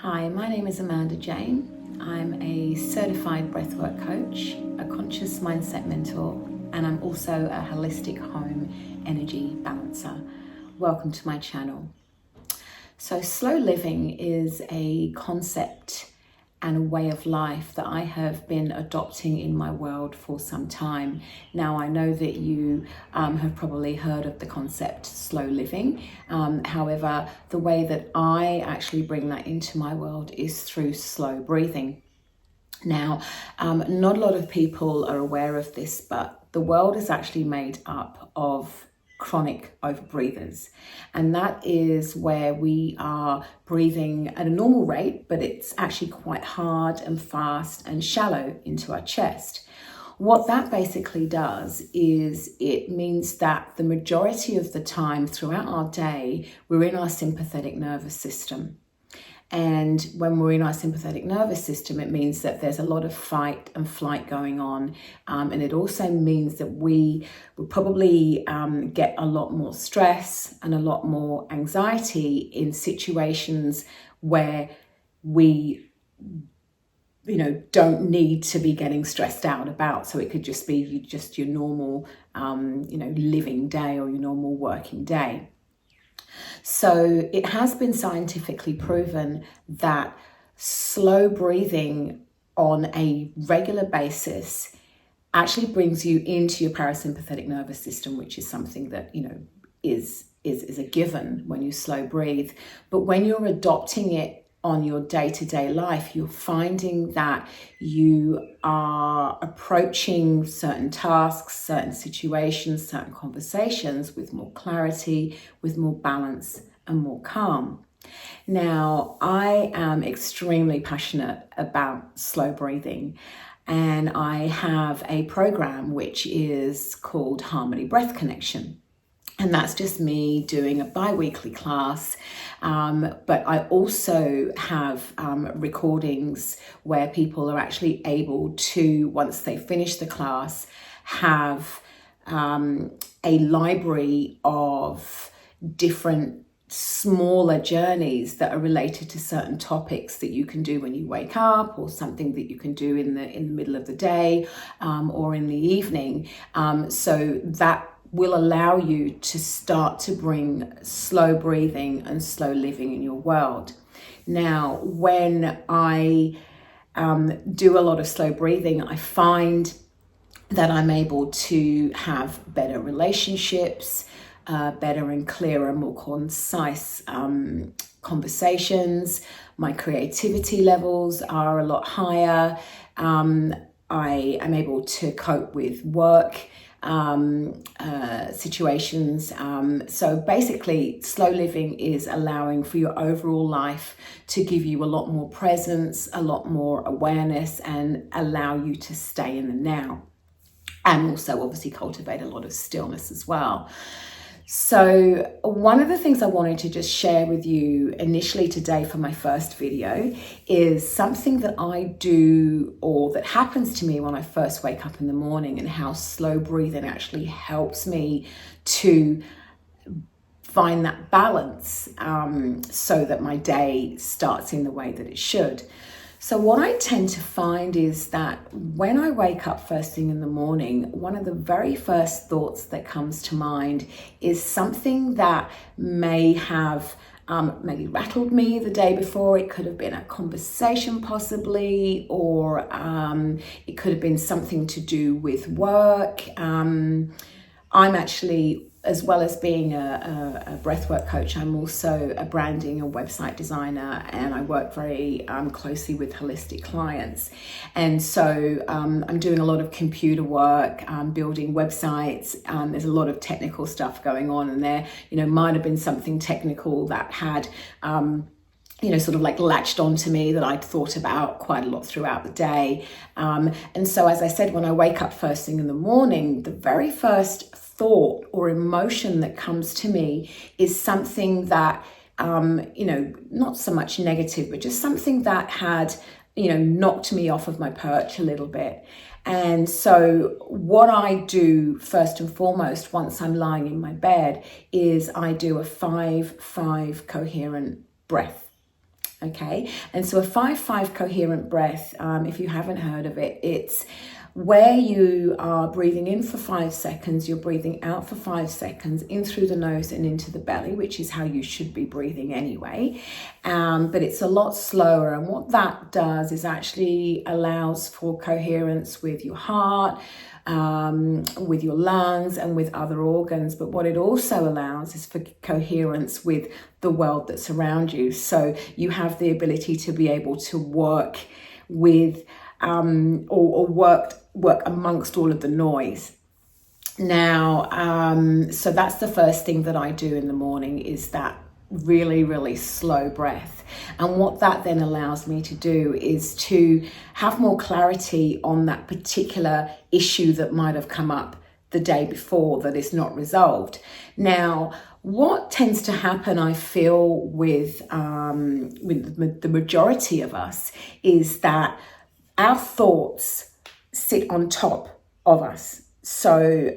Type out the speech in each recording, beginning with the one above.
Hi, my name is Amanda Jane. I'm a certified breathwork coach, a conscious mindset mentor, and I'm also a holistic home energy balancer. Welcome to my channel. So slow living is a concept and a way of life that I have been adopting in my world for some time. Now, I know that you have probably heard of the concept slow living. However, the way that I actually bring that into my world is through slow breathing. Now, not a lot of people are aware of this, but the world is actually made up of chronic overbreathers, and that is where we are breathing at a normal rate, but it's actually quite hard and fast and shallow into our chest. What that basically does is it means that the majority of the time throughout our day, we're in our sympathetic nervous system. And when we're in our sympathetic nervous system, it means that there's a lot of fight and flight going on. And it also means that we will probably get a lot more stress and a lot more anxiety in situations where we don't need to be getting stressed out about. So it could just be just your normal, living day or your normal working day. So it has been scientifically proven that slow breathing on a regular basis actually brings you into your parasympathetic nervous system, which is something that, is a given when you slow breathe. But when you're adopting it on your day-to-day life, you're finding that you are approaching certain tasks, certain situations, certain conversations with more clarity, with more balance and more calm. Now, I am extremely passionate about slow breathing, and I have a program which is called Harmony Breath Connection. And that's just me doing a bi-weekly class. But I also have recordings where people are actually able to, once they finish the class, have a library of different smaller journeys that are related to certain topics that you can do when you wake up, or something that you can do in the middle of the day or in the evening. So that will allow you to start to bring slow breathing and slow living in your world. Now, when I do a lot of slow breathing, I find that I'm able to have better relationships, better and clearer, more concise conversations. My creativity levels are a lot higher. I am able to cope with work situations. So basically, slow living is allowing for your overall life to give you a lot more presence, a lot more awareness, and allow you to stay in the now. And also obviously cultivate a lot of stillness as well. So one of the things I wanted to just share with you initially today for my first video is something that I do, or that happens to me when I first wake up in the morning, and how slow breathing actually helps me to find that balance so that my day starts in the way that it should. So what I tend to find is that when I wake up first thing in the morning, one of the very first thoughts that comes to mind is something that may have maybe rattled me the day before. It could have been a conversation possibly, or it could have been something to do with work. I'm actually, as well as being a breathwork coach, I'm also a branding and website designer, and I work very closely with holistic clients. And so I'm doing a lot of computer work, building websites. There's a lot of technical stuff going on, and there, might have been something technical that had sort of like latched onto me that I'd thought about quite a lot throughout the day. And so, as I said, when I wake up first thing in the morning, the very first thought or emotion that comes to me is something that, not so much negative, but just something that had, knocked me off of my perch a little bit. And so what I do first and foremost, once I'm lying in my bed, is I do a 5-5 coherent breath. Okay, and so a 5-5 coherent breath, if you haven't heard of it, it's where you are breathing in for 5 seconds, you're breathing out for 5 seconds, in through the nose and into the belly, which is how you should be breathing anyway. But it's a lot slower. And what that does is actually allows for coherence with your heart, with your lungs and with other organs. But what it also allows is for coherence with the world that's around you. So you have the ability to be able to work with or work amongst all of the noise. Now, so that's the first thing that I do in the morning, is that really, really slow breath. And what that then allows me to do is to have more clarity on that particular issue that might have come up the day before that is not resolved. Now, what tends to happen, I feel, with the majority of us is that our thoughts sit on top of us. So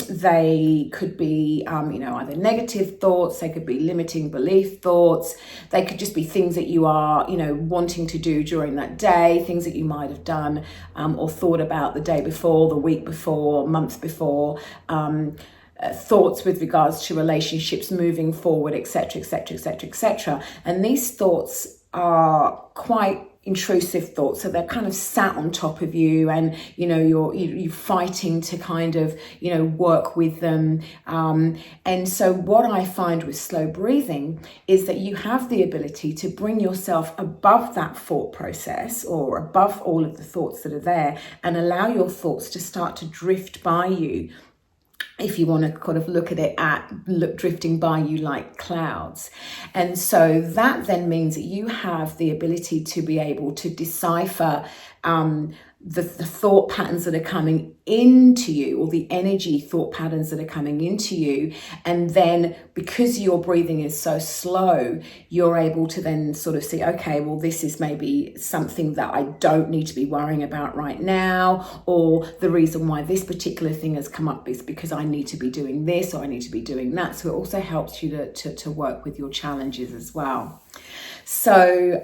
they could be, either negative thoughts, they could be limiting belief thoughts, they could just be things that you are, wanting to do during that day, things that you might have done or thought about the day before, the week before, months before, thoughts with regards to relationships moving forward, etc., etc., etc., etc. And these thoughts are quite intrusive thoughts, so they're kind of sat on top of you, and you're fighting to kind of work with them, and so what I find with slow breathing is that you have the ability to bring yourself above that thought process or above all of the thoughts that are there, and allow your thoughts to start to drift by you, if you want to kind of look at it drifting by you like clouds. And so that then means that you have the ability to be able to decipher the thought patterns that are coming into you, or the energy thought patterns that are coming into you. And then because your breathing is so slow, you're able to then sort of see, okay, well, this is maybe something that I don't need to be worrying about right now, or the reason why this particular thing has come up is because I need to be doing this or I need to be doing that. So it also helps you to work with your challenges as well. So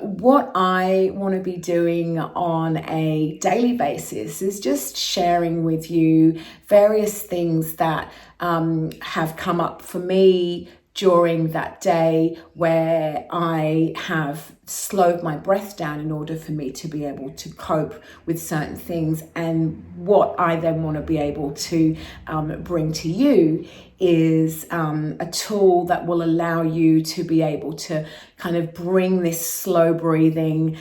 what I want to be doing on a daily basis is just sharing with you various things that have come up for me during that day, where I have slowed my breath down in order for me to be able to cope with certain things. And what I then want to be able to bring to you is a tool that will allow you to be able to kind of bring this slow breathing,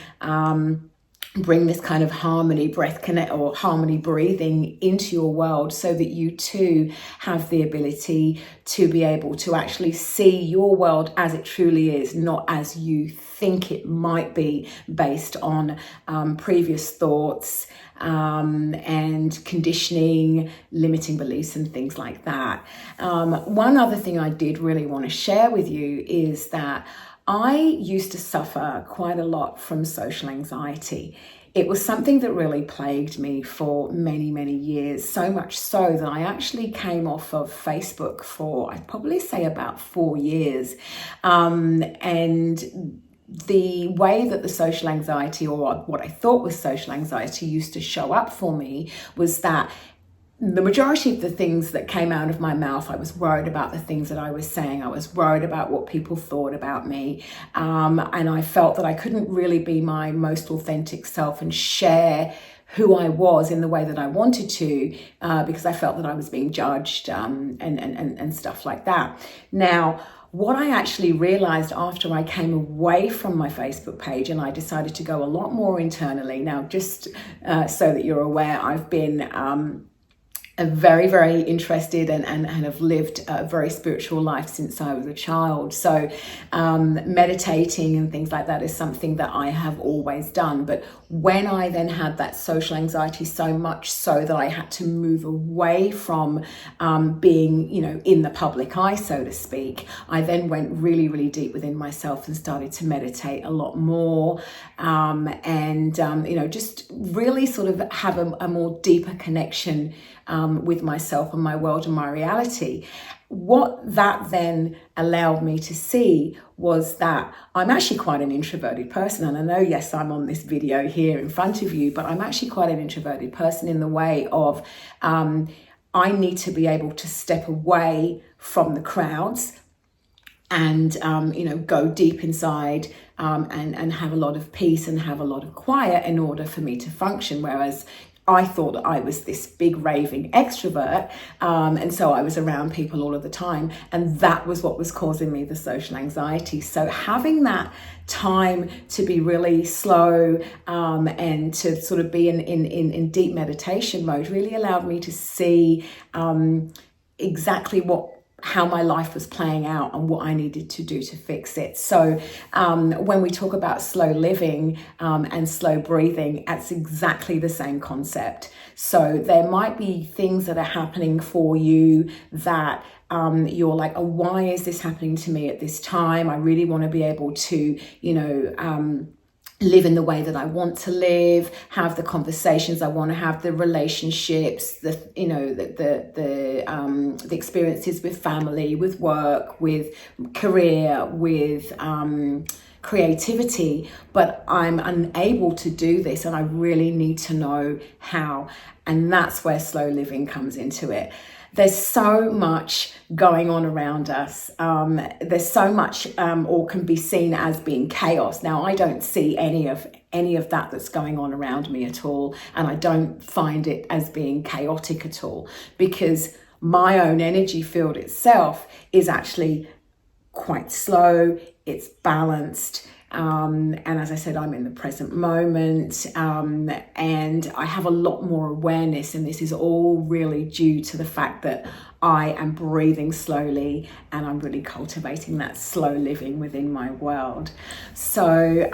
bring this kind of harmony breathing into your world, so that you too have the ability to be able to actually see your world as it truly is, not as you think it might be based on previous thoughts and conditioning, limiting beliefs and things like that. One other thing I did really want to share with you is that I used to suffer quite a lot from social anxiety. It was something that really plagued me for many, many years, so much so that I actually came off of Facebook for, I'd probably say, about 4 years. And the way that the social anxiety, or what I thought was social anxiety, used to show up for me was that the majority of the things that came out of my mouth, I was worried about the things that I was saying. I was worried about what people thought about me. And I felt that I couldn't really be my most authentic self and share who I was in the way that I wanted to, because I felt that I was being judged and stuff like that. Now, what I actually realized after I came away from my Facebook page and I decided to go a lot more internally. Now, just so that you're aware, I've been very, very interested and have lived a very spiritual life since I was a child. So meditating and things like that is something that I have always done. But when I then had that social anxiety, so much so that I had to move away from being, in the public eye, so to speak, I then went really, really deep within myself and started to meditate a lot more, and just really sort of have a more deeper connection with myself and my world and my reality. What that then allowed me to see was that I'm actually quite an introverted person. And I know, yes, I'm on this video here in front of you, but I'm actually quite an introverted person in the way of I need to be able to step away from the crowds and, go deep inside and have a lot of peace and have a lot of quiet in order for me to function. Whereas I thought I was this big raving extrovert, and so I was around people all of the time, and that was what was causing me the social anxiety. So having that time to be really slow and to sort of be in deep meditation mode really allowed me to see exactly how my life was playing out and what I needed to do to fix it. So when we talk about slow living and slow breathing, that's exactly the same concept. So there might be things that are happening for you that you're like, oh, why is this happening to me at this time? I really want to be able to, live in the way that I want to live, have the conversations I want to have, the relationships, the experiences with family, with work, with career, with creativity, but I'm unable to do this and I really need to know how. And that's where slow living comes into it. There's so much going on around us. There's so much, or can be seen as being chaos. Now, I don't see any of that that's going on around me at all, and I don't find it as being chaotic at all, because my own energy field itself is actually quite slow. It's balanced. And as I said, I'm in the present moment, and I have a lot more awareness, and this is all really due to the fact that I am breathing slowly and I'm really cultivating that slow living within my world. So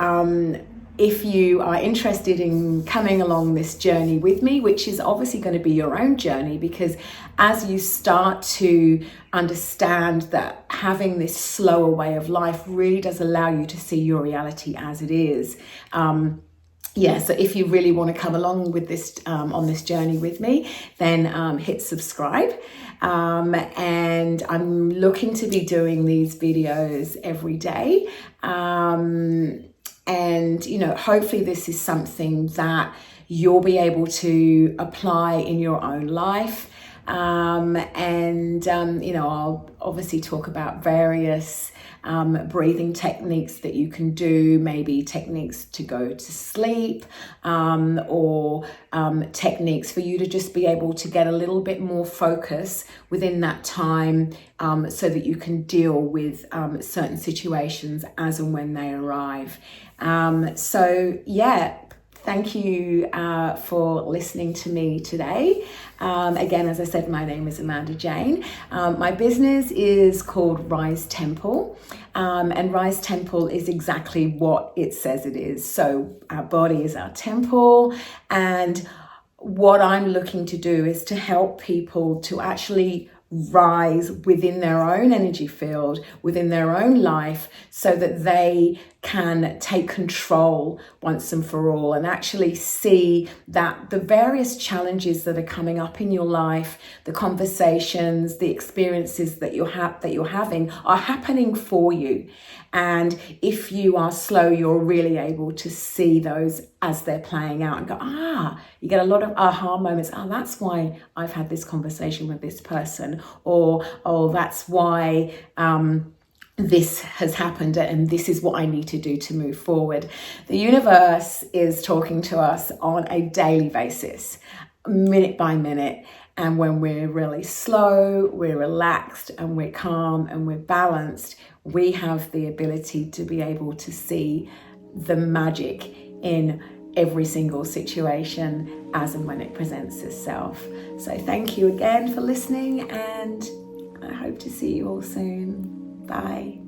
if you are interested in coming along this journey with me, which is obviously going to be your own journey, because as you start to understand that having this slower way of life really does allow you to see your reality as it is. So if you really want to come along with this on this journey with me, then hit subscribe. And I'm looking to be doing these videos every day. And, hopefully this is something that you'll be able to apply in your own life. I'll obviously talk about various breathing techniques that you can do, maybe techniques to go to sleep, or techniques for you to just be able to get a little bit more focus within that time, so that you can deal with certain situations as and when they arrive. Thank you for listening to me today. Again, as I said, my name is Amanda Jane. My business is called Rise Temple, and Rise Temple is exactly what it says it is. So our body is our temple, and what I'm looking to do is to help people to actually rise within their own energy field, within their own life, so that they can take control once and for all, and actually see that the various challenges that are coming up in your life, the conversations, the experiences that you're having are happening for you. And if you are slow, you're really able to see those as they're playing out and go, you get a lot of aha moments. That's why I've had this conversation with this person, or that's why this has happened and this is what I need to do to move forward. The universe is talking to us on a daily basis, minute by minute. And when we're really slow, we're relaxed and we're calm and we're balanced, we have the ability to be able to see the magic in every single situation as and when it presents itself. So thank you again for listening, and I hope to see you all soon. Bye.